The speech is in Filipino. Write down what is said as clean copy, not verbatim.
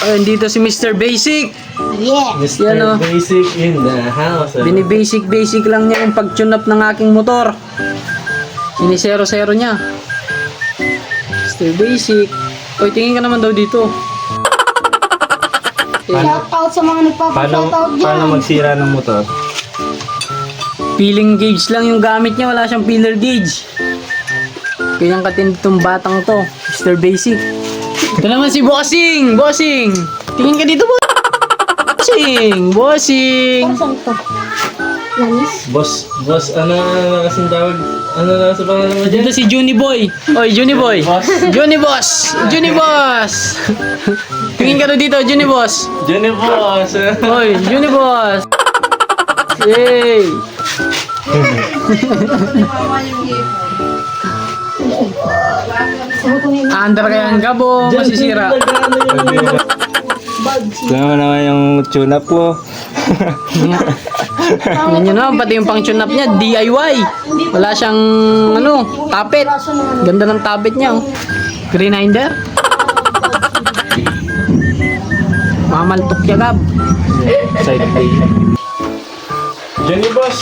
Ayun, dito si Mr. Basic. Yeah. Mr. Yan, oh. Basic in the house. Bini-basic lang niya yung pag-tune up ng aking motor. Sinisero-sero niya. Mr. Basic. Oy, tingin ka naman daw dito. Shoutout sa mga nagpapa-shoutout dyan. Paano magsira ng motor? Peeling gauge lang yung gamit niya. Wala siyang peeler gauge. Kanyang katindi tong batang to. Mr. Basic. Ito naman si Bossing. Bossing. Tingin ka dito, Bossing. Bossing. Saan ito? Lanis? Boss, ano kasing tawag? Ano na sa pangalan mo dyan? Dito si Juni Boy. Oy, Juni Boy. Juni Boss. Juni Boss. Tingin ka dito, Juni Boss. Johnny Boss. Oy, Juni Boss. Yay. Andar kaya ang gabo, masisira. Naman yung tune-up ko. Yan yun naman, pati yung pang tune up niya, DIY. Wala siyang, tapet. Ganda ng tapet niya, oh. Grinder. Mamaltok yagab. Side play. Johnny Boss.